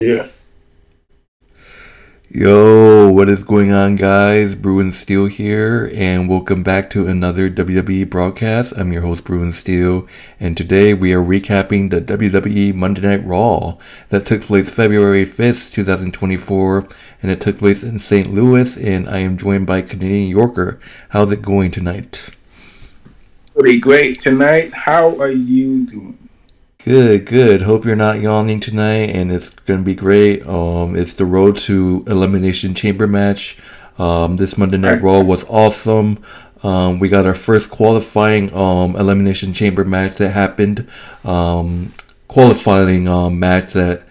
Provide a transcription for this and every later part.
Yeah. Yo, what is going on, guys? Bruin Steel here, and welcome back to another WWE broadcast. I'm your host, Bruin Steel, and today we are recapping the WWE Monday Night Raw that took place February 5th, 2024, and it took place in St. Louis, and I am joined by Canadian Yorker. How's it going tonight? Pretty great tonight. How are you doing? Good, good. Hope you're not yawning tonight, and it's gonna be great. It's the Road to Elimination Chamber match. This Monday Night Right. Raw was awesome. We got our first qualifying Elimination Chamber match that happened. Qualifying match that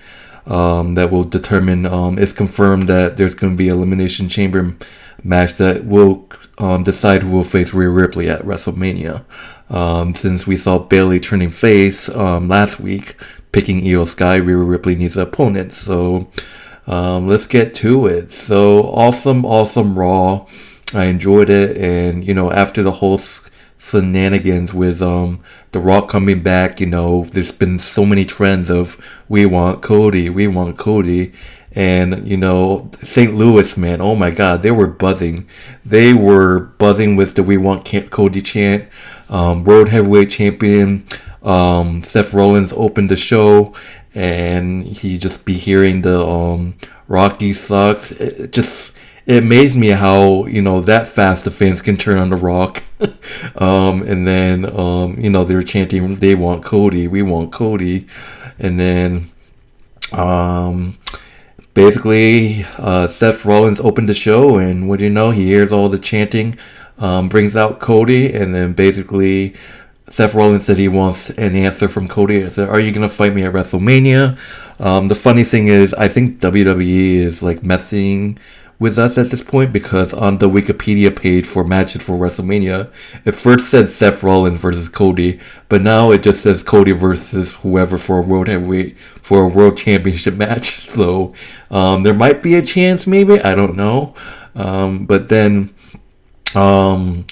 will determine. It's confirmed that there's going to be Elimination Chamber match that will decide who will face Rhea Ripley at WrestleMania. Since we saw Bayley turning face last week, picking IYO Sky, Rhea Ripley needs an opponent. So let's get to it. So awesome, awesome Raw. I enjoyed it, and after the whole shenanigans with The Rock coming back, there's been so many trends of we want Cody, and St. Louis, man, oh my God, they were buzzing with the "We Want Cody" chant. World Heavyweight Champion Seth Rollins opened the show, and he just be hearing the Rocky sucks. It amazed me how that fast the fans can turn on the Rock, and then they were chanting they want Cody, we want Cody, and then um, basically Seth Rollins opened the show, and what do you know, he hears all the chanting, brings out Cody, and then basically Seth Rollins said he wants an answer from Cody. I said, "Are you gonna fight me at WrestleMania?" The funny thing is, I think WWE is like messing with us at this point because on the Wikipedia page for matches for WrestleMania, it first said Seth Rollins versus Cody, but now it just says Cody versus whoever for a world heavyweight for a world championship match. So there might be a chance, maybe I don't know, but then. Um,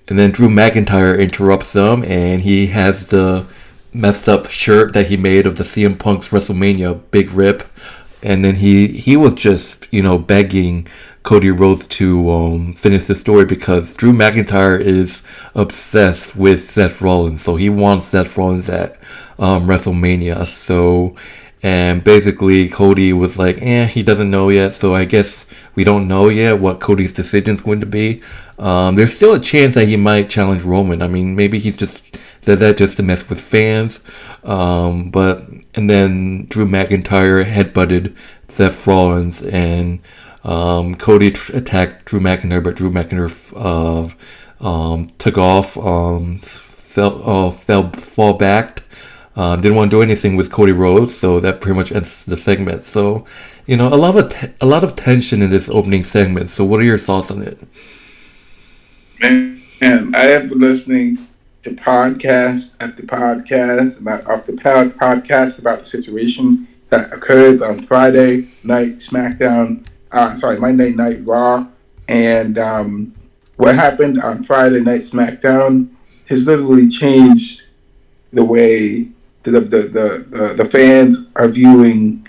and then Drew McIntyre interrupts them, and he has the messed up shirt that he made of the CM Punk's WrestleMania big rip, and then he was just begging Cody Rhodes to finish the story because Drew McIntyre is obsessed with Seth Rollins, so he wants Seth Rollins at WrestleMania. So, and basically Cody was like, he doesn't know yet. So I guess we don't know yet what Cody's decision is going to be. There's still a chance that he might challenge Roman. I mean, maybe he's just said that just to mess with fans. But and then Drew McIntyre headbutted Seth Rollins, and Cody attacked Drew McIntyre, but Drew McIntyre took off, fall back. Didn't want to do anything with Cody Rhodes, so that pretty much ends the segment. So, a lot of tension in this opening segment. So, what are your thoughts on it? Man, I have been listening to podcast after podcast podcast about the situation that occurred on Friday night SmackDown. Monday Night Raw, and what happened on Friday night SmackDown has literally changed the way the fans are viewing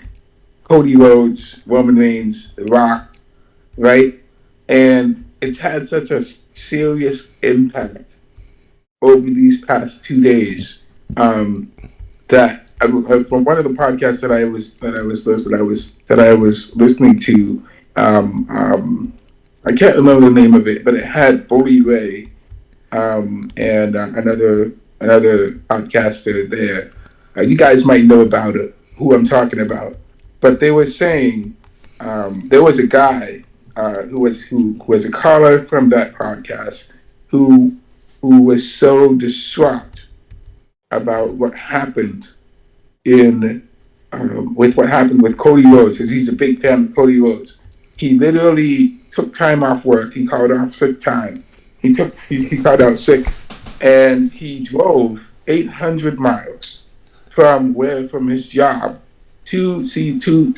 Cody Rhodes, Roman Reigns, The Rock, right? And it's had such a serious impact over these past 2 days that from one of the podcasts that I was listening to, I can't remember the name of it, but it had Bully Ray and another podcaster there. You guys might know about it, who I'm talking about, but they were saying there was a guy who was a caller from that podcast who was so distraught about what happened in with what happened with Cody Rhodes, because he's a big fan of Cody Rhodes. He literally took time off work. He called off sick time. He called out sick, and he drove 800 miles from his job to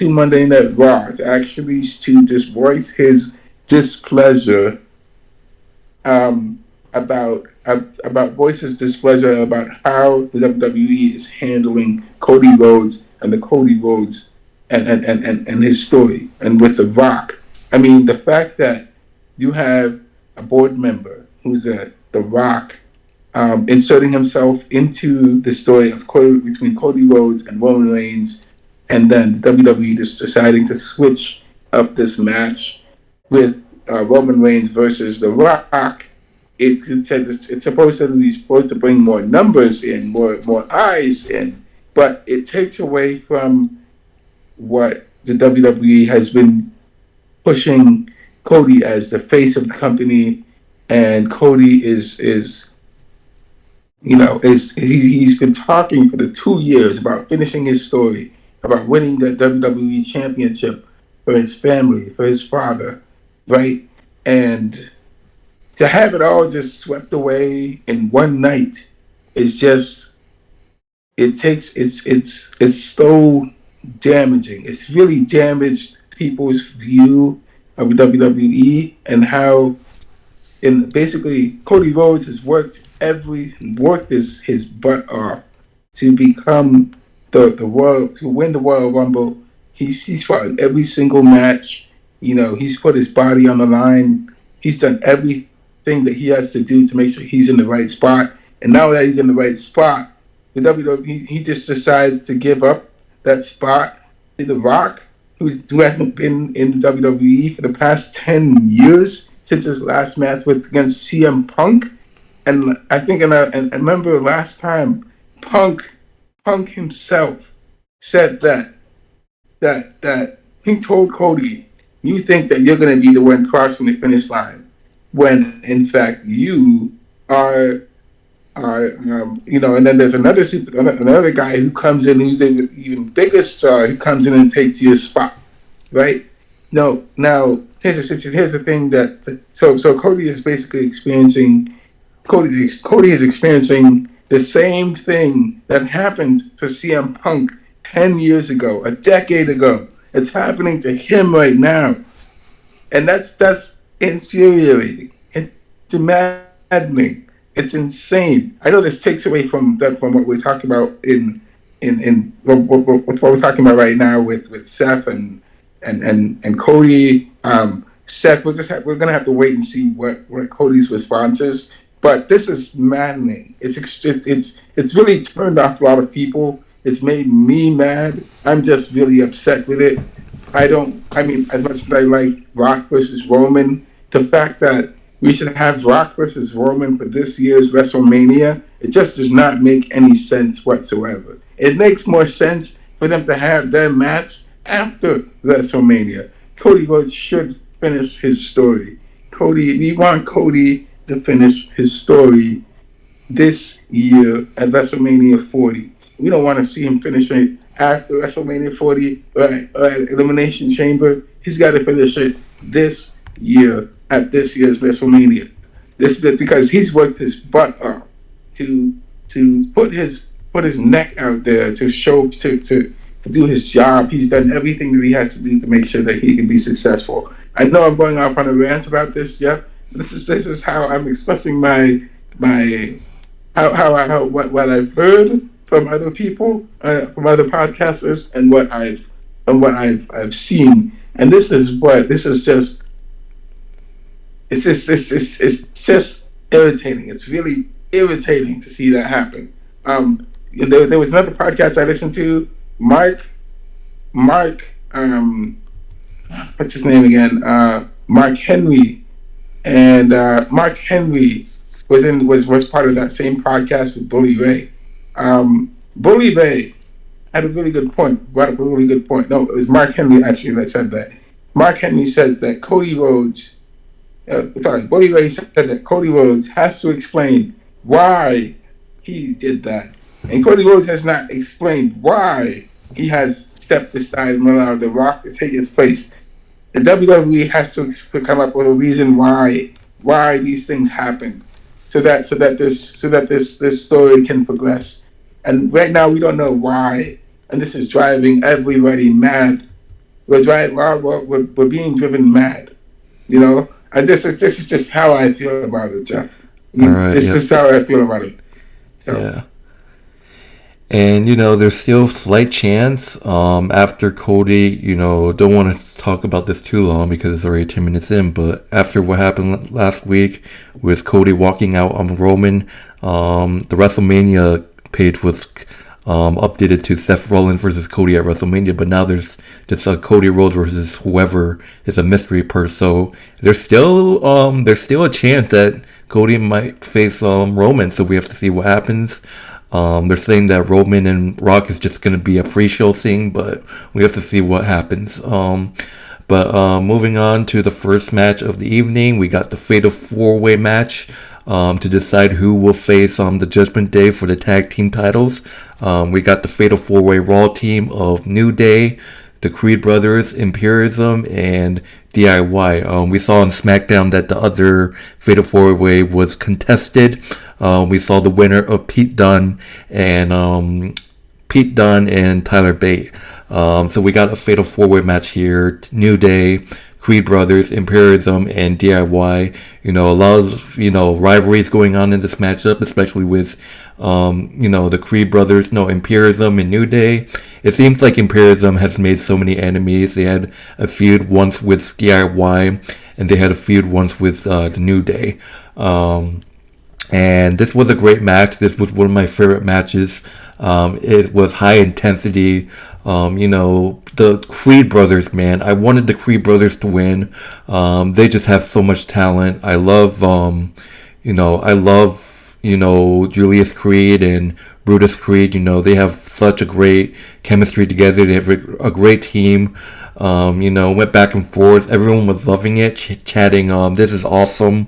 Monday Night Raw to actually to just voice his displeasure about voices displeasure about how the WWE is handling Cody Rhodes and the Cody Rhodes and his story, and with The Rock. I mean, the fact that you have a board member who's The Rock inserting himself into the story of between Cody Rhodes and Roman Reigns, and then the WWE just deciding to switch up this match with Roman Reigns versus The Rock. It's supposed to bring more numbers in, more eyes in, but it takes away from what the WWE has been pushing Cody as the face of the company, and Cody he's been talking for the 2 years about finishing his story, about winning the WWE championship for his family, for his father, right? And to have it all just swept away in one night is just it's so damaging. It's really damaged people's view of WWE and how, and basically Cody Rhodes has worked his butt off to become the world, to win the Royal Rumble. He's fought in every single match. He's put his body on the line. He's done everything that he has to do to make sure he's in the right spot. And now that he's in the right spot, the WWE, he just decides to give up that spot to The Rock, who hasn't been in the WWE for the past 10 years since his last match against CM Punk. And I think, and I remember last time, Punk himself said that he told Cody, "You think that you're going to be the one crossing the finish line, when in fact you are." And then there's another guy who comes in who's an even bigger star who comes in and takes your spot, right? No, now here's the thing so Cody is basically experiencing Cody is experiencing the same thing that happened to CM Punk 10 years ago, a decade ago. It's happening to him right now, and that's infuriating. It's maddening. It's insane. I know this takes away from what we're talking about in what we're talking about right now with Seth and Cody. Seth, we're gonna have to wait and see what Cody's response is. But this is maddening. It's really turned off a lot of people. It's made me mad. I'm just really upset with it. I mean, as much as I like Rock versus Roman, the fact that we should have Rock versus Roman for this year's WrestleMania, it just does not make any sense whatsoever. It makes more sense for them to have their match after WrestleMania. Cody Rhodes should finish his story. We want Cody to finish his story this year at WrestleMania 40. We don't want to see him finish it after WrestleMania 40 or at Elimination Chamber. He's got to finish it this year at this year's WrestleMania. Because he's worked his butt off to put his neck out there to do his job. He's done everything that he has to do to make sure that he can be successful. I know I'm going off on a rant about this, Jeff. This is how I'm expressing my what I've heard from other people, from other podcasters, and what I've seen. And this is just it's just irritating. It's really irritating to see that happen. There was another podcast I listened to. Mark, what's his name again? Mark Henry, and Mark Henry was part of that same podcast with Bully Ray. Bully Ray had a really good point. Brought up a really good point. No, it was Mark Henry actually that said that. Mark Henry says that Bully Ray said that Cody Rhodes has to explain why he did that, and Cody Rhodes has not explained why he has stepped aside and allowed The Rock to take his place. The WWE has to come up with a reason why these things happen, so that this story can progress. And right now we don't know why, and this is driving everybody mad. We're being driven mad. This is just how I feel about it, Jeff. All right, This is how I feel about it. So. Yeah. And there's still slight chance after Cody. Don't want to talk about this too long because it's already 10 minutes in. But after what happened last week with Cody walking out on Roman, the WrestleMania page was updated to Seth Rollins versus Cody at WrestleMania. But now there's just Cody Rhodes versus whoever is a mystery person. So there's still a chance that Cody might face Roman. So we have to see what happens. They're saying that Roman and Rock is just going to be a pre-show thing, but we have to see what happens. But moving on to the first match of the evening, we got the Fatal 4-Way match to decide who will face the Judgment Day for the tag team titles. We got the Fatal 4-Way Raw team of New Day, the Creed Brothers, Imperium, and DIY. We saw on SmackDown that the other Fatal 4-Way was contested. We saw the winner of Pete Dunne and Tyler Bate. So we got a Fatal 4-Way match here. New Day, Creed Brothers, Imperium, and DIY. A lot of rivalries going on in this matchup, especially with the Creed Brothers, Imperium and New Day. It seems like Imperium has made so many enemies. They had a feud once with DIY, and they had a feud once with the New Day. And this was a great match. This was one of my favorite matches. It was high intensity. The Creed Brothers, man. I wanted the Creed Brothers to win. They just have so much talent. I love, Julius Creed and Brutus Creed. They have such a great chemistry together. They have a great team. Went back and forth. Everyone was loving it, chatting. This is awesome.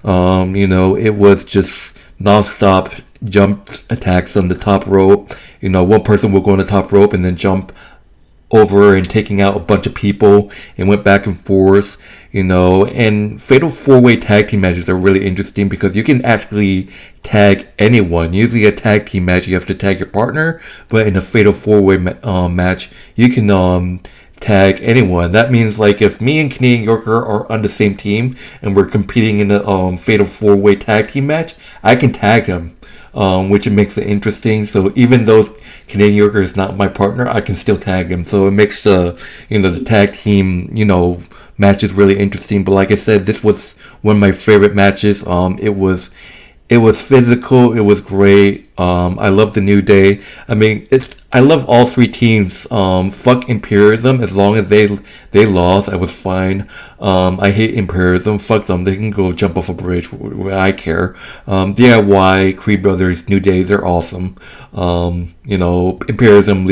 It was just nonstop jump attacks on the top rope. One person will go on the top rope and then jump over and taking out a bunch of people, and went back and forth. And Fatal 4-Way tag team matches are really interesting because you can actually tag anyone. Usually a tag team match you have to tag your partner, but in a Fatal 4-Way match you can tag anyone. That means like if me and Canadian Yorker are on the same team and we're competing in a Fatal 4-Way tag team match, I can tag him. Which makes it interesting. So even though Canadian Yorker is not my partner, I can still tag him. So it makes the tag team matches really interesting. But like I said, this was one of my favorite matches. It was physical. It was great. I love the New Day. I mean, I love all three teams. Fuck Imperium. As long as they lost, I was fine. I hate Imperium. Fuck them. They can go jump off a bridge. I care. DIY, Creed Brothers, New Day, they're awesome. Imperium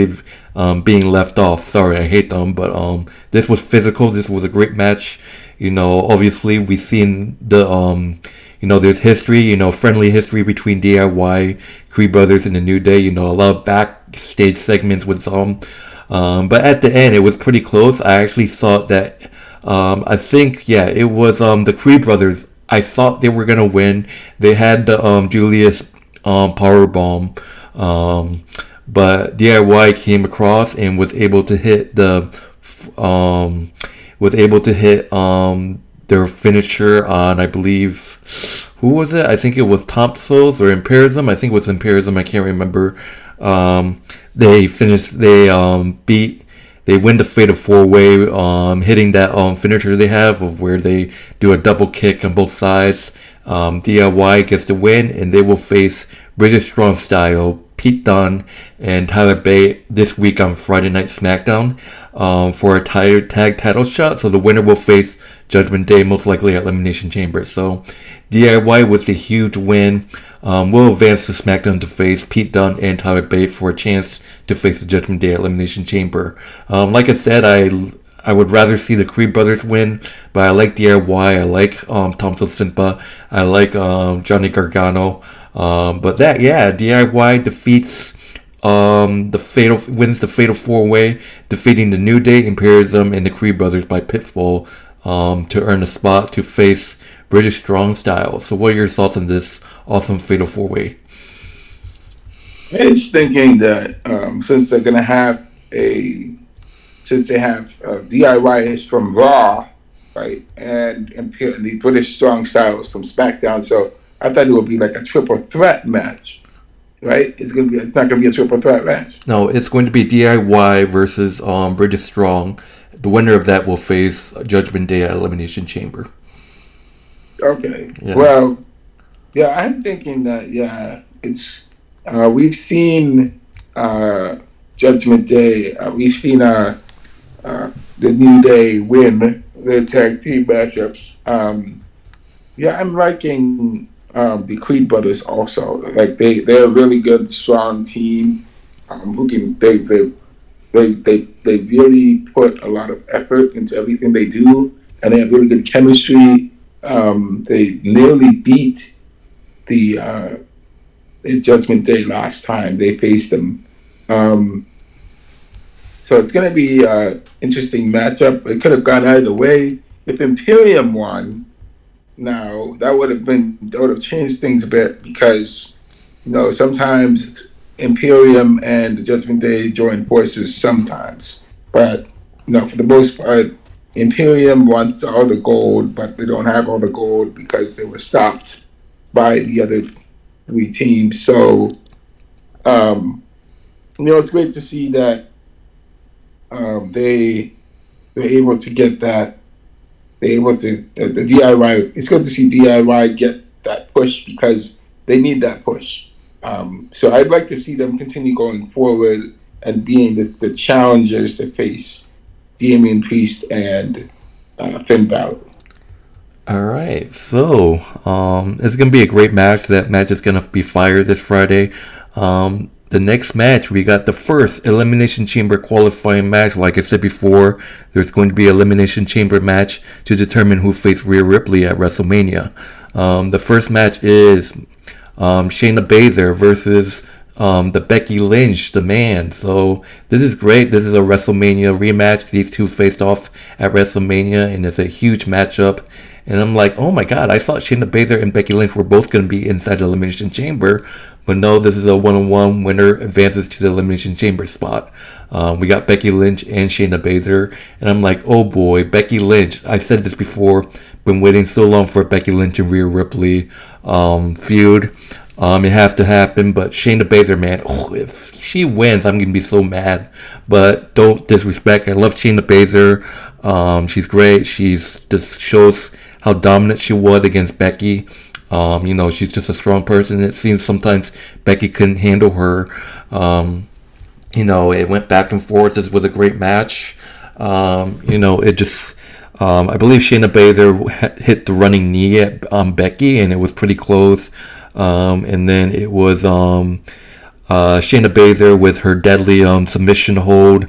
being left off. Sorry, I hate them. But this was physical. This was a great match. Obviously we've seen the there's history, friendly history between DIY, Creed Brothers, and the New Day. A lot of backstage segments with them. But at the end, it was pretty close. I actually thought that, I think, yeah, it was the Creed Brothers. I thought they were going to win. They had the Julius powerbomb. But DIY came across and was able to hit their finisher on, I believe, who was it? I think it was Tommaso or Imperium. I think it was Imperium. I can't remember. They finished. They win the Fatal 4-Way, hitting that finisher they have of where they do a double kick on both sides. DIY gets the win, and they will face British Strong Style, Pete Dunne, and Tyler Bate this week on Friday Night SmackDown for a tag title shot. So the winner will face Judgment Day, most likely at Elimination Chamber. So DIY was the huge win. Will advance to SmackDown to face Pete Dunne and Tyler Bate for a chance to face the Judgment Day at Elimination Chamber. Like I said, I would rather see the Creed Brothers win, but I like DIY. I like Tommaso Ciampa. I like Johnny Gargano. But DIY defeats wins the Fatal 4-Way, defeating the New Day, Imperium, and the Creed Brothers by pinfall to earn a spot to face British Strong Style. So what are your thoughts on this awesome Fatal 4-Way? I was thinking that since they're gonna have since they have DIY is from Raw, right, and the British Strong Style is from SmackDown, so I thought it would be like a triple threat match. right? It's not gonna be a triple threat match. No, it's going to be DIY versus British Strong. The winner of that will face Judgment Day at Elimination Chamber. Okay. Yeah. Well, yeah, I'm thinking that it's we've seen uh, Judgment Day. We've seen the New Day win the tag team matchups. Yeah, I'm liking the Creed brothers also. Like they're a really good, strong team. Who can they really put a lot of effort into everything they do, and they have really good chemistry. They nearly beat the Judgment Day last time they faced them. Um, so it's going to be an interesting matchup. It could have gone either way. If Imperium won, now that would have changed things a bit because sometimes Imperium and the Judgment Day join forces sometimes, but for the most part, Imperium wants all the gold, but they don't have all the gold because they were stopped by the other three teams. So um, it's great to see that they're able to get that. They're able to the DIY. It's good to see DIY get that push because they need that push. So I'd like to see them continue going forward and being the challengers to face Damien Priest and Finn Balor. All right, so it's gonna be a great match. That match is gonna be fire this Friday. The next match, we got the first Elimination Chamber qualifying match. Like I said before, there's going to be an Elimination Chamber match to determine who faces Rhea Ripley at WrestleMania. The first match is Shayna Baszler versus the Becky Lynch, the man. So this is great. This is a WrestleMania rematch. These two faced off at WrestleMania, and it's a huge matchup. And I'm like, oh my god, I thought Shayna Baszler and Becky Lynch were both going to be inside the Elimination Chamber. But no, this is a one-on-one. Winner advances to the Elimination Chamber spot. We got Becky Lynch and Shayna Baszler. And I'm like, oh boy, Becky Lynch. I said this before. Been waiting so long for Becky Lynch and Rhea Ripley feud. It has to happen, but Shayna Baszler, man, if she wins, I'm gonna be so mad. But don't disrespect. I love Shayna Baszler. She's great. She's just shows how dominant she was against Becky. She's just a strong person. It seems sometimes Becky couldn't handle her. It went back and forth. This was a great match. It just. I believe Shayna Baszler hit the running knee at Becky, and it was pretty close. And then it was Shayna Baszler with her deadly submission hold.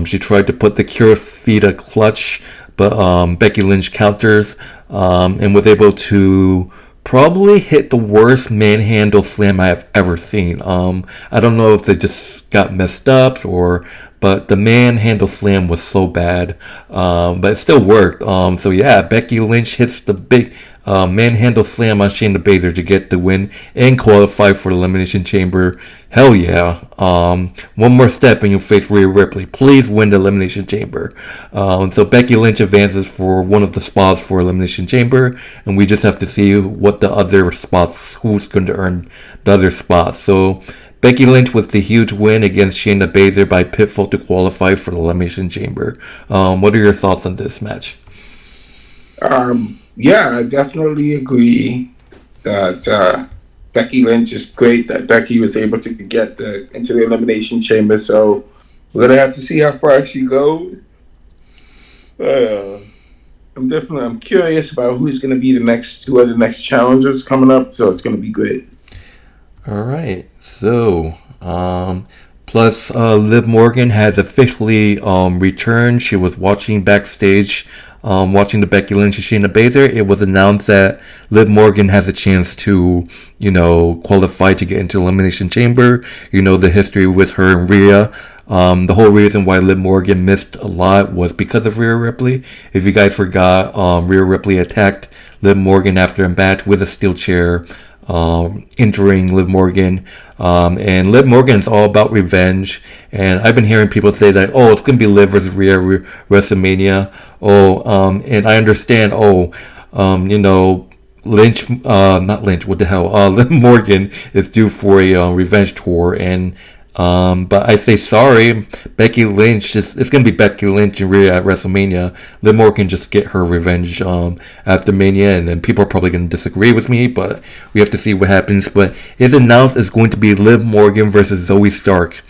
She tried to put the Kurafita clutch, but Becky Lynch counters and was able to probably hit the worst manhandle slam I have ever seen. I don't know if they just got messed up but the manhandle slam was so bad, but it still worked. So yeah, Becky Lynch hits the big manhandle slam on Shayna Baszler to get the win and qualify for the Elimination Chamber. Hell yeah. One more step and you'll face Rhea Ripley. Please win the Elimination Chamber. So Becky Lynch advances for one of the spots for Elimination Chamber, and we just have to see what the other spots, who's going to earn the other spots. So Becky Lynch with the huge win against Shayna Baszler by pinfall to qualify for the Elimination Chamber. What are your thoughts on this match? Yeah, I definitely agree that Becky Lynch is great. That Becky was able to get into the Elimination Chamber. So we're gonna have to see how far she goes. Uh, I'm curious about who's gonna be who are the next challengers coming up. So it's gonna be great. All right. So, plus, Liv Morgan has officially returned. She was watching backstage, watching the Becky Lynch and Shayna Baszler. It was announced that Liv Morgan has a chance to, qualify to get into the Elimination Chamber. The history with her and Rhea. The whole reason why Liv Morgan missed a lot was because of Rhea Ripley. If you guys forgot, Rhea Ripley attacked Liv Morgan after a match with a steel chair, injuring Liv Morgan. And Liv Morgan's all about revenge. And I've been hearing people say that, it's going to be Liv versus Rhea WrestleMania. And I understand, Lynch, not Lynch, what the hell? Liv Morgan is due for a revenge tour, and but I say sorry, Becky Lynch. It's gonna be Becky Lynch and Rhea at WrestleMania. Liv Morgan just get her revenge after Mania, and then people are probably gonna disagree with me, but we have to see what happens. But it's announced it's going to be Liv Morgan versus Zoe Stark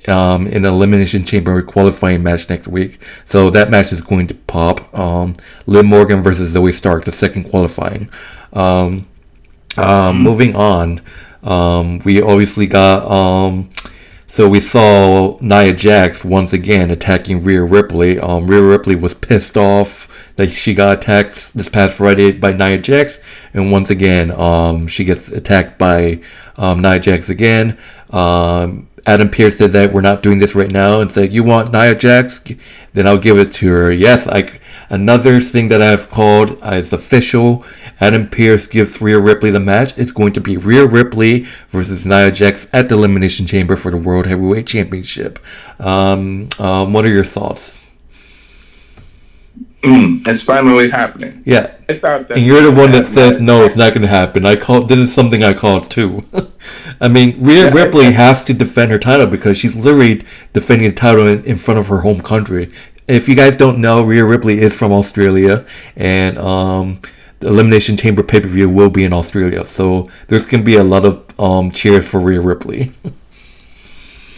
in an Elimination Chamber qualifying match next week. So that match is going to pop. Liv Morgan versus Zoe Stark, the second qualifying. Moving on, we obviously got. So we saw Nia Jax once again attacking Rhea Ripley. Rhea Ripley was pissed off that she got attacked this past Friday by Nia Jax, and once again, she gets attacked by Nia Jax again. Adam Pearce said that we're not doing this right now, and said, "You want Nia Jax? Then I'll give it to her." Yes, another thing that I've called is official. Adam Pearce gives Rhea Ripley the match. It's going to be Rhea Ripley versus Nia Jax at the Elimination Chamber for the World Heavyweight Championship. What are your thoughts? It's finally happening. Yeah, I thought that. And you're the one that says no, it's not going to happen. This is something I called too. I mean, Rhea Ripley has to defend her title because she's literally defending the title in front of her home country. If you guys don't know, Rhea Ripley is from Australia, and the Elimination Chamber pay-per-view will be in Australia. So there's going to be a lot of cheers for Rhea Ripley.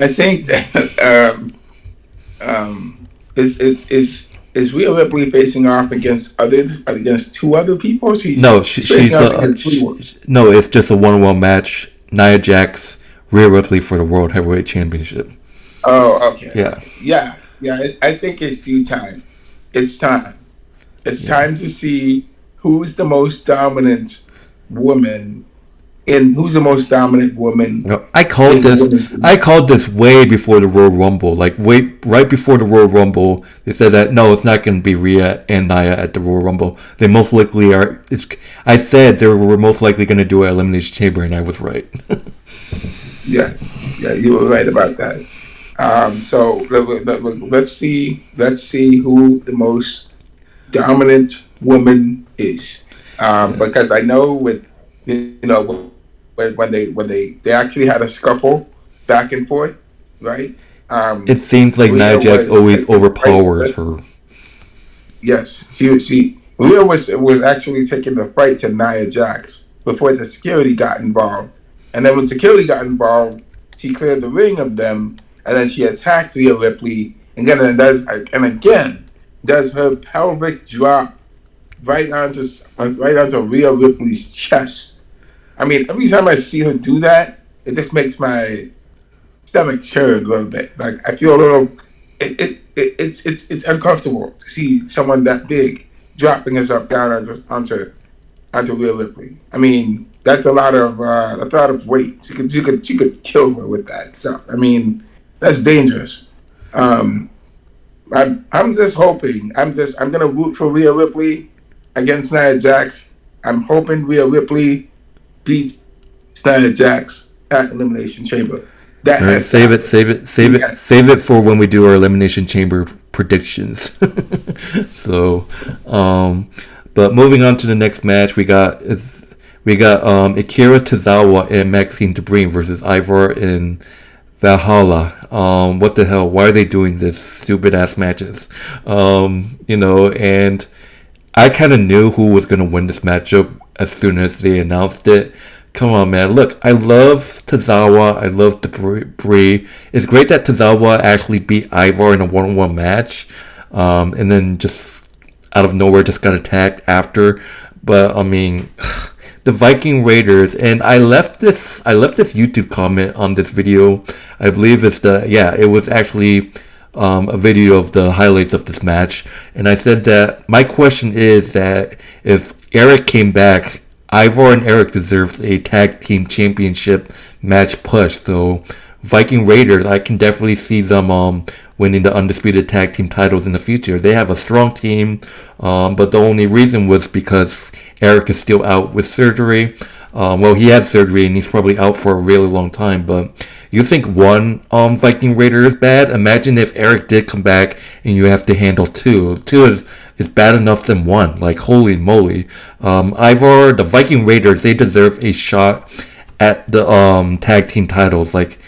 I think that is Rhea Ripley facing off against two other people? No, she's no, it's just a one-on-one match. Nia Jax, Rhea Ripley for the World Heavyweight Championship. Oh, okay. Yeah. I think it's due time. It's time. It's time to see who's the most dominant woman. No, I called this way before the Royal Rumble. Right before the Royal Rumble, they said that no, it's not going to be Rhea and Nia at the Royal Rumble. They most likely are. I said they were most likely going to do an Elimination Chamber, and I was right. Yes, yeah, you were right about that. So let's see who the most dominant woman is, because I know when they actually had a scuffle back and forth, right? It seems like Nia Jax always overpowers her. Yes, Rhea was actually taking the fight to Nia Jax before the security got involved, and then when security got involved, she cleared the ring of them, and then she attacked Rhea Ripley, and again does her pelvic drop right onto Rhea Ripley's chest. I mean, every time I see her do that, it just makes my stomach churn a little bit. Like I feel a little. It's uncomfortable to see someone that big dropping herself down onto Rhea Ripley. I mean, that's a lot of weight. She could kill her with that stuff. I mean, that's dangerous. I'm just hoping. I'm gonna root for Rhea Ripley against Nia Jax. I'm hoping Rhea Ripley beats Nia Jax at Elimination Chamber. That all right, save it for when we do our Elimination Chamber predictions. So, but moving on to the next match, we got Akira Tozawa and Maxine Debris versus Ivar and Valhalla. What the hell? Why are they doing this stupid ass matches? And I kind of knew who was going to win this matchup as soon as they announced it. Come on, man. Look, I love Tozawa. I love Debris. It's great that Tozawa actually beat Ivar in a one-on-one match, and then just out of nowhere just got attacked after. But I mean, the Viking Raiders, and I left this YouTube comment on this video. I believe it was actually a video of the highlights of this match, and I said that my question is that if Eric came back, Ivar and Eric deserves a tag team championship match push. So Viking Raiders, I can definitely see them winning the Undisputed tag team titles in the future. They have a strong team, but the only reason was because Eric is still out with surgery. Well, he had surgery and he's probably out for a really long time. But you think one Viking Raider is bad? Imagine if Eric did come back and you have to handle two. Two is bad enough than one. Like holy moly, Ivar, the Viking Raiders, they deserve a shot at the tag team titles. Like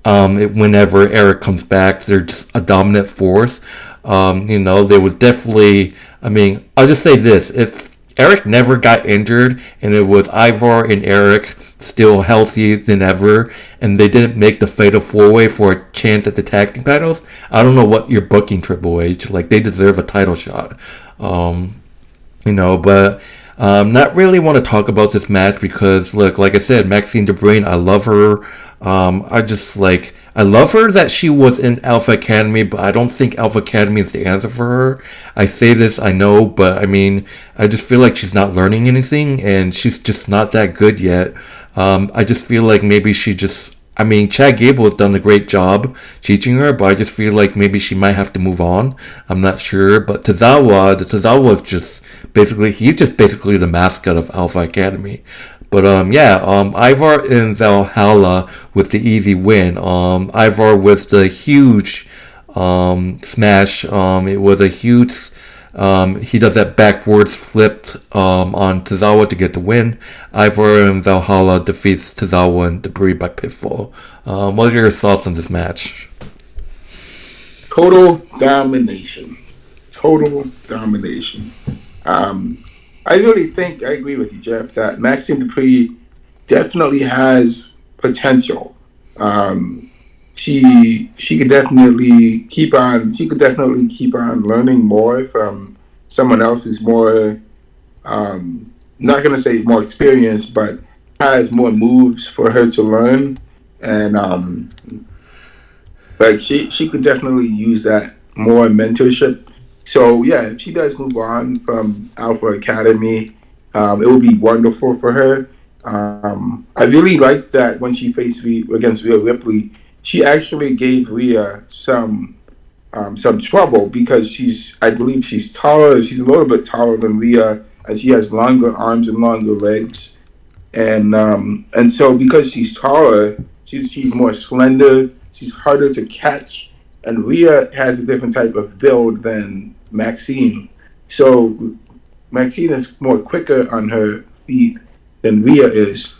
whenever Eric comes back, they're just a dominant force. They would definitely. I mean, I'll just say this: if Eric never got injured and it was Ivar and Eric still healthy than ever, and they didn't make the fatal four-way for a chance at the tag team titles, I don't know what you're booking Triple H. Like they deserve a title shot. Um, but not really want to talk about this match because, look, like I said, Maxine DeBrain, I love her. I love her that she was in Alpha Academy, but I don't think Alpha Academy is the answer for her. I say this, I know, but I mean, I just feel like she's not learning anything, and she's just not that good yet. I just feel like maybe she just. I mean, Chad Gable has done a great job teaching her, but I just feel like maybe she might have to move on. I'm not sure, but Tozawa is just he's just basically the mascot of Alpha Academy. But Ivar in Valhalla with the easy win. Ivar with the huge smash. It was a huge. He does that backwards flipped on Tozawa to get the win. Ivar in Valhalla defeats Tozawa and Debris by pinfall. What are your thoughts on this match? Total domination. Total domination. I really think I agree with you, Jeff, that Maxine Dupree definitely has potential. Um, she could definitely keep on. She could definitely keep on learning more from someone else who's more. Not gonna say more experienced, but has more moves for her to learn, and like she could definitely use that more mentorship. So yeah, if she does move on from Alpha Academy, it would be wonderful for her. I really liked that when she faced against Rhea Ripley, she actually gave Rhea some trouble because I believe she's taller. She's a little bit taller than Rhea, and she has longer arms and longer legs. And so because she's taller, she's more slender. She's harder to catch, and Rhea has a different type of build than Maxine. So Maxine is more quicker on her feet than Rhea is.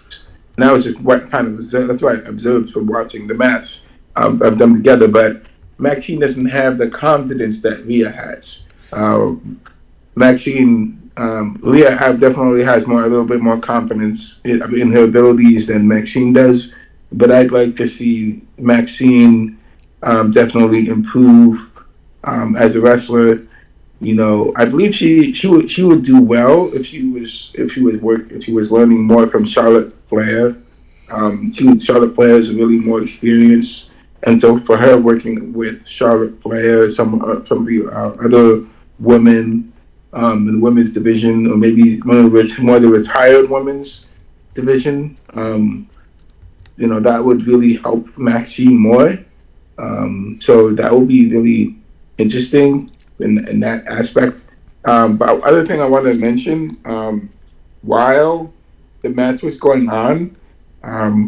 And that was just what kind of that's what I observed from watching the match of them together. But Maxine doesn't have the confidence that Rhea has. Rhea definitely has a little bit more confidence in her abilities than Maxine does. But I'd like to see Maxine definitely improve as a wrestler. I believe she would do well if she was learning more from Charlotte Flair. Charlotte Flair is really more experienced, and so for her working with Charlotte Flair, some of the other women in the women's division, or maybe more of the retired women's division, that would really help Maxine more. So that would be really interesting in that aspect. But other thing I wanted to mention, while the match was going on,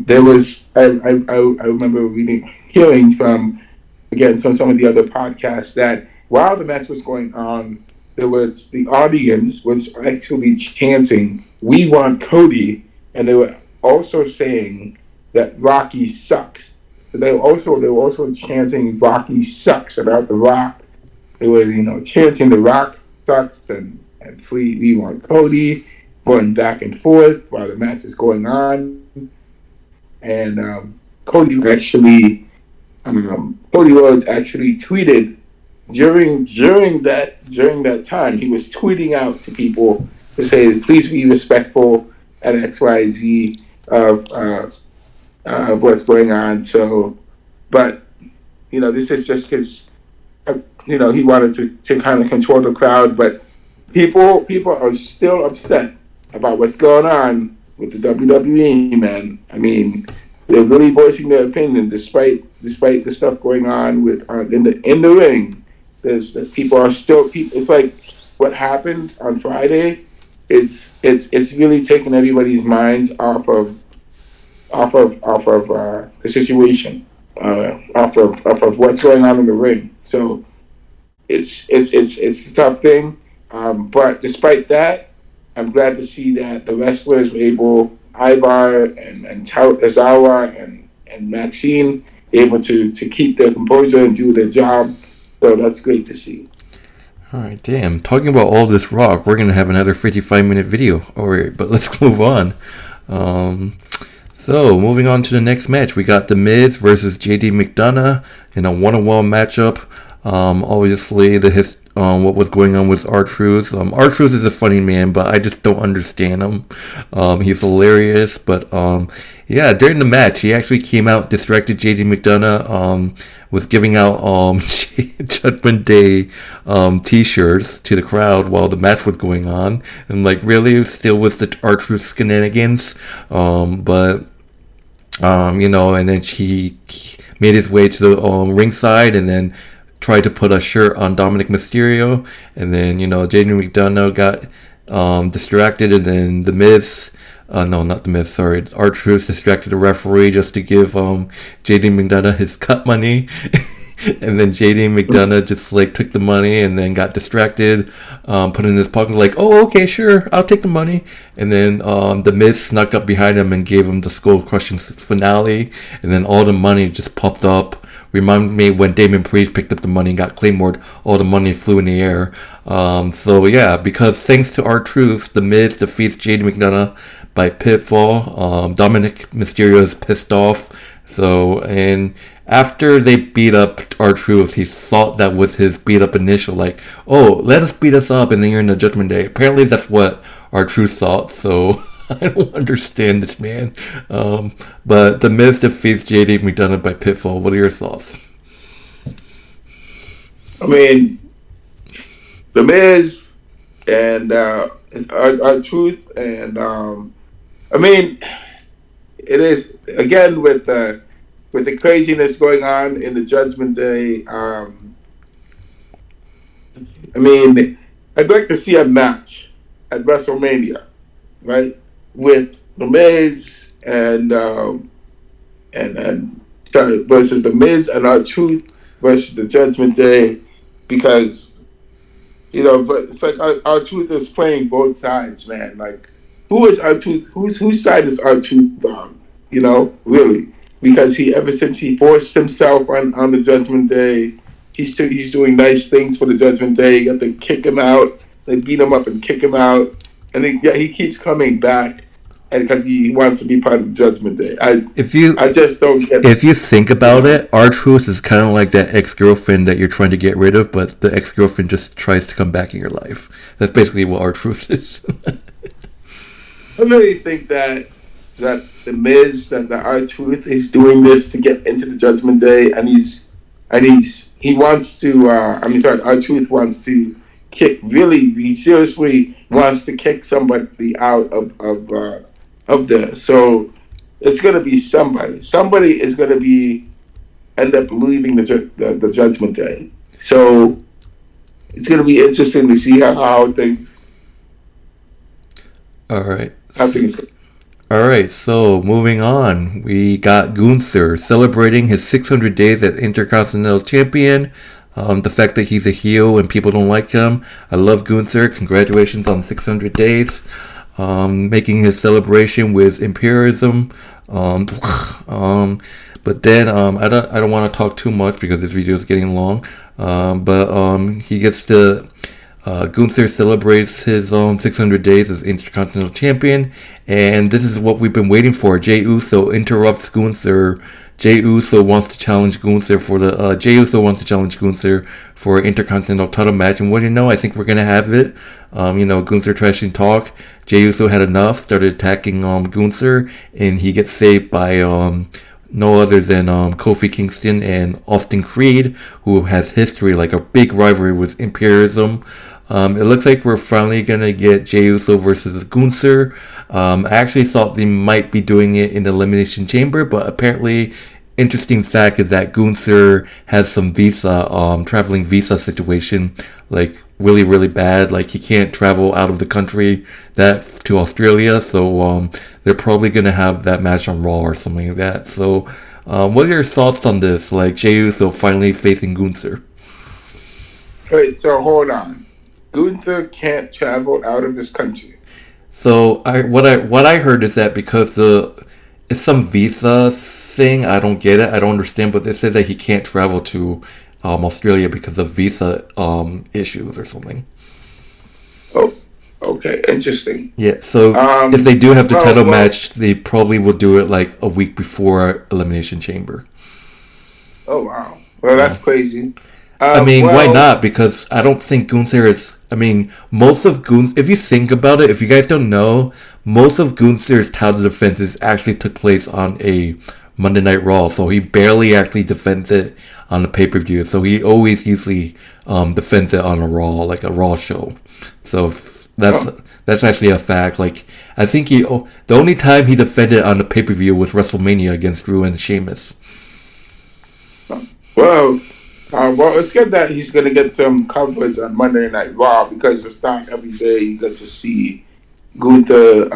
there was I remember hearing from some of the other podcasts that while the match was going on, the audience was actually chanting, "We want Cody," and they were also saying that Rocky sucks. They were also chanting Rocky sucks about the Rock. They were chanting the Rock sucks and we want Cody, going back and forth while the match was going on. And Cody was actually tweeted during that time. He was tweeting out to people to say, "Please be respectful at XYZ of what's going on." So, but this is just because he wanted to kind of control the crowd, but people are still upset about what's going on with the WWE, man. I mean, they're really voicing their opinion despite the stuff going on with in the ring. There's people are still people. It's like what happened on Friday it's really taking everybody's minds off of the situation, off of what's going on in the ring. So it's a tough thing. But despite that, I'm glad to see that the wrestlers were able, Ivar and Tazawa and Maxine, able to keep their composure and do their job. So that's great to see. Alright, damn. Talking about all this rock, we're gonna have another 55-minute video. Alright, but let's move on. So, moving on to the next match, we got The Miz versus JD McDonough in a one-on-one matchup. Obviously, what was going on with R-Truth. R-Truth is a funny man, but I just don't understand him. He's hilarious, but yeah, during the match, he actually came out, distracted JD McDonough, was giving out Judgment Day t-shirts to the crowd while the match was going on, and like really still with the R-Truth shenanigans, but and then he made his way to the ringside and then tried to put a shirt on Dominic Mysterio, and then JD McDonough got distracted, and then The Miz, no, not The Miz, sorry, R-Truth distracted the referee just to give JD McDonough his cut money. And then JD McDonough just like took the money and then got distracted, put it in his pocket, like, oh, okay, sure, I'll take the money. And then The Miz snuck up behind him and gave him the skull crushing finale, and then all the money just popped up. Reminded me when Damien Priest picked up the money and got Claymored, all the money flew in the air. So yeah, because thanks to R-Truth, The Miz defeats JD McDonough by pinfall. Dominic Mysterio is pissed off. So, and after they beat up R-Truth, he thought that was his beat up initial, like, oh, let us beat us up and then you're in the Judgment Day. Apparently that's what R-Truth thought, so I don't understand this man. But The Miz defeats JD McDonough by pinfall. What are your thoughts? I mean, The Miz and R-Truth, and I mean, it is again with the craziness going on in the Judgment Day. I mean, I'd like to see a match at WrestleMania, right, with The Miz and versus The Miz and R-Truth versus the Judgment Day, because but it's like R-Truth is playing both sides, man. Like, who is R-Truth? Whose side is R-Truth on? Really, because ever since he forced himself on the Judgment Day, he's doing nice things for the Judgment Day. You got to kick him out, they beat him up and kick him out, and he keeps coming back, and because he wants to be part of the Judgment Day. I just don't get it. If you think about it, R-Truth is kind of like that ex-girlfriend that you're trying to get rid of, but the ex-girlfriend just tries to come back in your life. That's basically what R-Truth is. I really think that The Miz, that the R-Truth is doing this to get into the Judgment Day, and he wants to. R-Truth wants to kick. Really, he seriously wants to kick somebody out of there. So it's going to be somebody. Somebody is going to end up leaving the Judgment Day. So it's going to be interesting to see how things. All right. How things. Alright, so moving on, we got Gunther celebrating his 600 days as Intercontinental Champion. The fact that he's a heel and people don't like him. I love Gunther. Congratulations on 600 days. Making his celebration with Imperium. But then I don't want to talk too much because this video is getting long. But he gets to. Gunther celebrates his 600 days as Intercontinental Champion, and this is what we've been waiting for. Jey Uso interrupts Gunther. Jey Uso wants to challenge Gunther for Intercontinental title match, and what do you know? I think we're gonna have it. Gunther trashing talk. Jey Uso had enough, started attacking Gunther, and he gets saved by no other than Kofi Kingston and Austin Creed, who has history, like a big rivalry with Imperium. It looks like we're finally going to get Jey Uso versus Gunther. I actually thought they might be doing it in the Elimination Chamber, but apparently, interesting fact is that Gunther has some traveling visa situation, like really really bad. Like he can't travel out of the country that to Australia, so they're probably gonna have that match on Raw or something like that. So, what are your thoughts on this? Like Jey Uso finally facing Gunther. Wait, so hold on. Gunther can't travel out of his country. So what I heard is that because it's some visa thing. I don't get it. I don't understand. But they said that he can't travel to Australia because of visa issues or something. Oh, okay, interesting. Yeah. So if they do have the Well, title well. match, they probably will do it like a week before Elimination Chamber. Oh wow. Well, Yeah. that's crazy. I mean, why Well, not? Because I don't think Gunther is. I mean, most of Gunther. If you think about it, if you guys don't know, most of Gunther's title defenses actually took place on a Monday Night Raw. So he barely actually defends it on the pay per view. So he always usually defends it on a Raw, like a Raw show. So that's oh, that's actually a fact. Like I think the only time he defended on the pay per view was WrestleMania against Drew and Sheamus. well, well, it's good that he's going to get some coverage on Monday Night Raw because it's not every day you get to see Gunther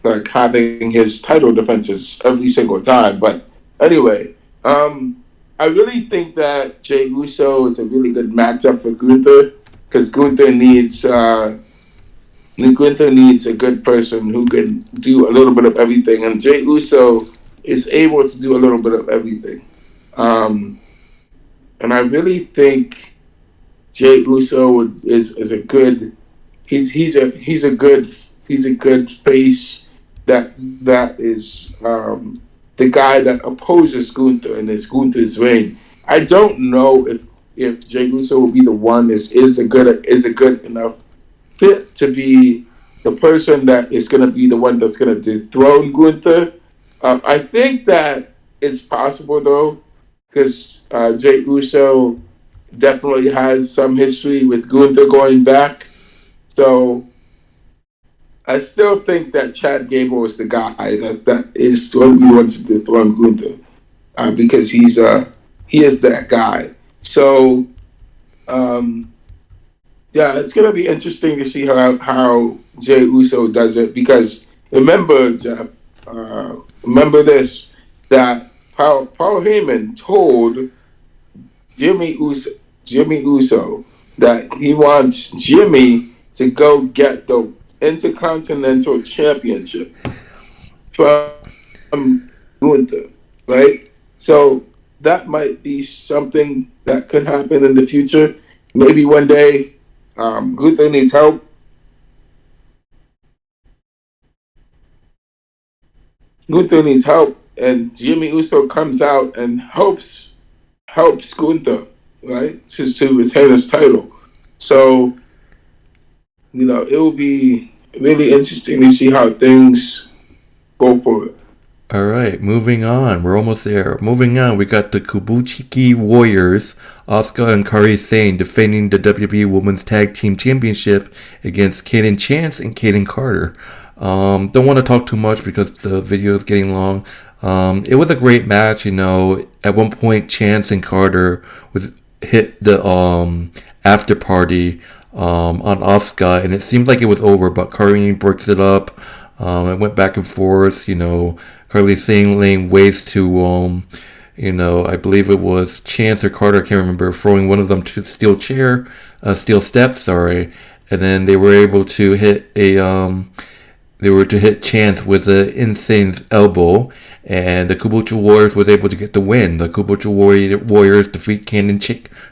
like having his title defenses every single time. But anyway, I really think that Jey Uso is a really good matchup for Gunther because Gunther needs a good person who can do a little bit of everything, and Jey Uso is able to do a little bit of everything. Um, and I really think Jey Uso is a good. He's a good face that is the guy that opposes Gunther and is Gunther's reign. I don't know if Jey Uso will be the one is a good enough fit to be the person that is going to be the one that's going to dethrone Gunther. I think that it's possible though, because Jey Uso definitely has some history with Gunther going back. So I still think that Chad Gable is the guy that is going to be the one to dethrone Gunther because he is that guy. So um, yeah, it's gonna be interesting to see how Jey Uso does it because remember, Jeff, remember this that Paul Heyman told Jimmy Uso, Jimmy Uso that he wants Jimmy to go get the Intercontinental Championship from Gunther, right? So that might be something that could happen in the future. Maybe one day Gunther needs help. Gunther needs help, and Jimmy Uso comes out and helps Gunther, right, to retain his title. So it will be really interesting to see how things go forward. All right, moving on. We're almost there. Moving on, we got the Kabuchiki Warriors, Asuka and Kairi Sane defending the WWE Women's Tag Team Championship against Kaden Chance and Kaden Carter. Don't want to talk too much because the video is getting long. It was a great match. At one point, Chance and Carter was hit the after party on Asuka, and it seemed like it was over, but Kairi breaks it up. It went back and forth. Carly Sane laying waste to, I believe it was Chance or Carter, I can't remember, throwing one of them to steel steps, sorry, and then they were able to hit Chance with an insane elbow, and the Kabucha Warriors was able to get the win. The Kabucha Warriors defeat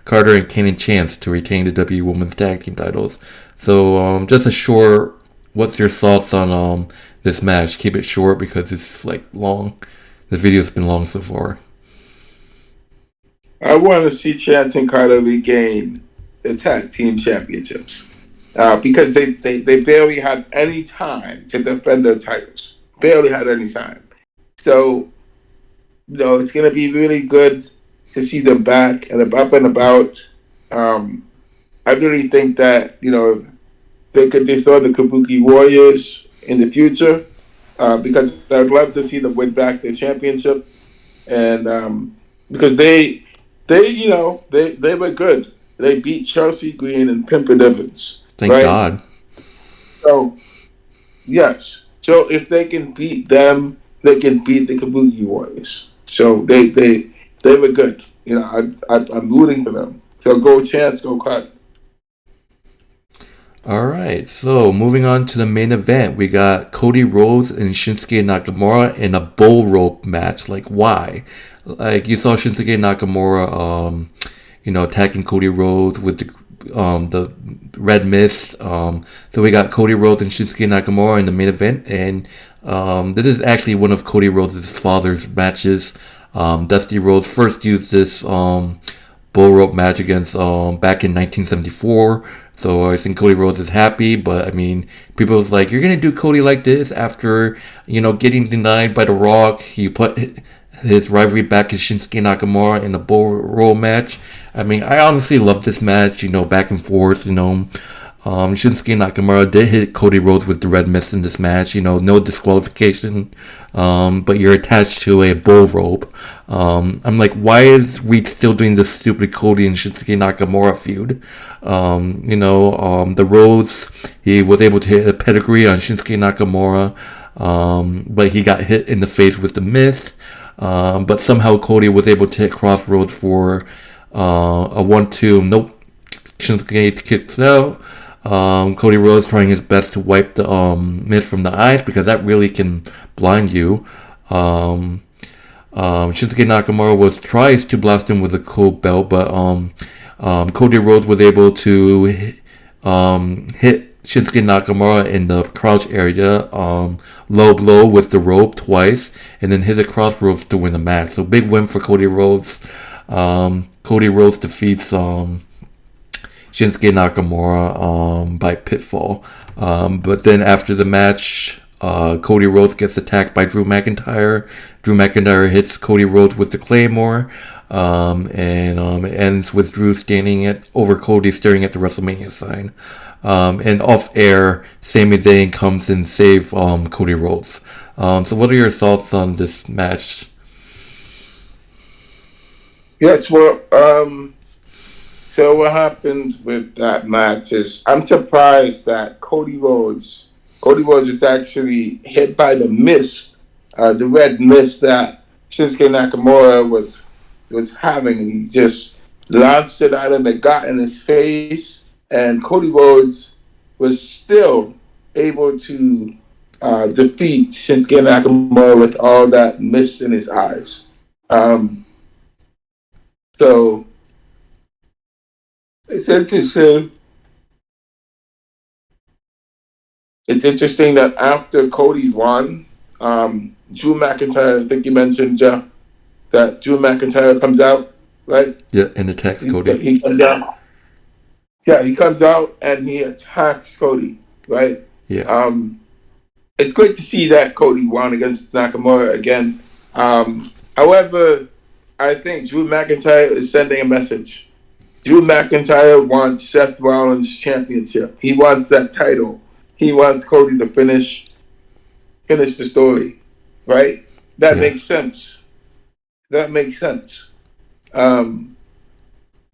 Carter and Cannon Chance to retain the WWE Women's Tag Team titles. So, just a short. What's your thoughts on this match? Keep it short because it's like long. This video's been long so far. I want to see Chance and Carter regain the tag team championships because they barely had any time to defend their titles. Barely had any time. So, it's going to be really good to see them back and up and about. I really think that, they could dethrone the Kabuki Warriors in the future because I'd love to see them win back the championship. And because they were good. they beat Chelsea Green and Pimpin Evans, Thank right? God. So yes, so if they can beat them, they can beat the Kabuki Warriors. So they were good. I'm rooting for them. So go Chance, go Cut. All right, so moving on to the main event, we got Cody Rhodes and Shinsuke Nakamura in a bull rope match. Like, why? Like, you saw Shinsuke Nakamura, attacking Cody Rhodes with the red mist. So we got Cody Rhodes and Shinsuke Nakamura in the main event, and this is actually one of Cody Rhodes' father's matches. Dusty Rhodes first used this bull rope match against back in 1974. So I think Cody Rhodes is happy, but I mean, people was like, "You're gonna do Cody like this after getting denied by The Rock." He put his rivalry back in Shinsuke Nakamura in a bull rope match. I mean, I honestly love this match. Back and forth. Shinsuke Nakamura did hit Cody Rhodes with the red mist in this match. No disqualification. But you're attached to a bull rope. I'm like, why is Reed still doing this stupid Cody and Shinsuke Nakamura feud? The Rhodes, he was able to hit a pedigree on Shinsuke Nakamura, but he got hit in the face with the mist. But somehow Cody was able to hit Crossroads for a 1-2. Nope. Shinsuke kicks out. Cody Rhodes trying his best to wipe the mist from the eyes because that really can blind you. Shinsuke Nakamura tries to blast him with a cold belt, but Cody Rhodes was able to hit Shinsuke Nakamura in the crouch area, low blow with the rope twice, and then hit the crossroads to win the match. So big win for Cody Rhodes. Cody Rhodes defeats Shinsuke Nakamura by pitfall. But then after the match, Cody Rhodes gets attacked by Drew McIntyre. Drew McIntyre hits Cody Rhodes with the Claymore. And it ends with Drew standing over Cody staring at the WrestleMania sign. And off air, Sami Zayn comes and saves Cody Rhodes. So what are your thoughts on this match? Yes, well, so what happened with that match is I'm surprised that Cody Rhodes was actually hit by the mist, the red mist that Shinsuke Nakamura was having, and he just launched it at him. It got in his face, and Cody Rhodes was still able to defeat Shinsuke Nakamura with all that mist in his eyes. So it's interesting. It's interesting that after Cody won, Drew McIntyre, I think you mentioned, Jeff, that Drew McIntyre comes out, right? Yeah, and attacks Cody. He comes out. Yeah, he comes out and he attacks Cody, right? Yeah. It's great to see that Cody won against Nakamura again. However, I think Drew McIntyre is sending a message. Drew McIntyre wants Seth Rollins championship. He wants that title. He wants Cody to finish the story, right? That makes sense. That makes sense.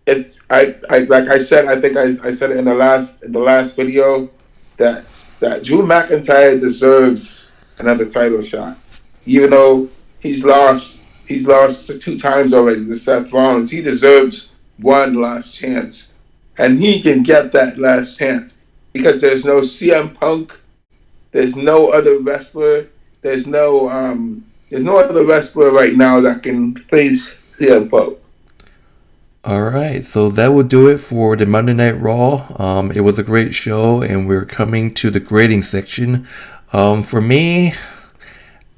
It's I like I said. I think I said it in the last video that Drew McIntyre deserves another title shot, even though he's lost 2 times already to Seth Rollins. He deserves one last chance, and he can get that last chance because there's no CM Punk, there's no other wrestler, there's no other wrestler right now that can face CM Punk. Alright, so that will do it for the Monday Night Raw. It was a great show, and we're coming to the grading section. For me,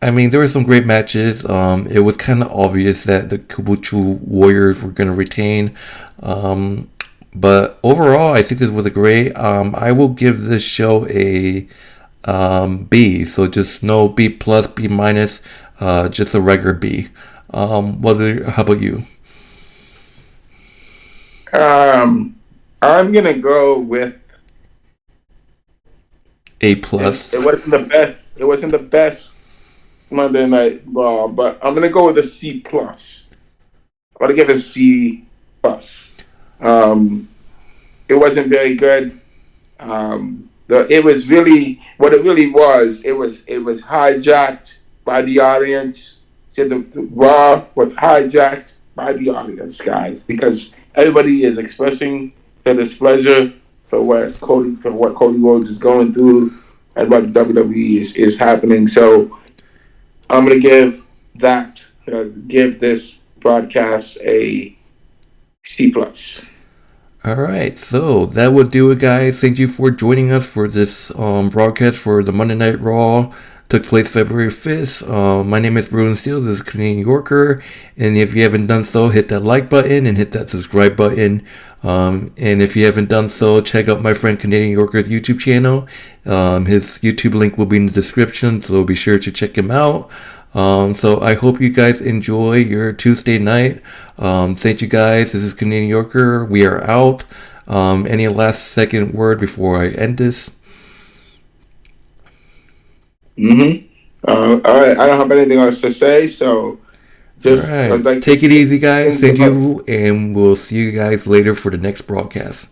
I mean, there were some great matches. It was kind of obvious that the Kabuki Warriors were going to retain. But overall, I think this was a great. I will give this show a B. So just no B plus, B minus, just a regular B. How about you? I'm gonna go with A plus. It wasn't the best. It wasn't the best Monday Night Raw, but I'm gonna go with a C plus. I'm gonna give it a C plus. It wasn't very good. It was really what it really was. It was hijacked by the audience. The Raw was hijacked by the audience, guys, because everybody is expressing their displeasure for what Cody Rhodes is going through and what the WWE is happening. So I'm gonna give this broadcast a C+. All right, so that will do it, guys. Thank you for joining us for this broadcast for the Monday Night Raw. Took place February 5th. My name is Bruin Steele. This is Canadian Yorker. And if you haven't done so, hit that like button and hit that subscribe button. And if you haven't done so, check out my friend Canadian Yorker's YouTube channel. His YouTube link will be in the description, so be sure to check him out. So I hope you guys enjoy your Tuesday night. Thank you guys. This is Canadian Yorker. We are out. Any last second word before I end this? All right. I don't have anything else to say, so just All right. I'd like Take to it easy, guys. things Thank about you, and we'll see you guys later for the next broadcast.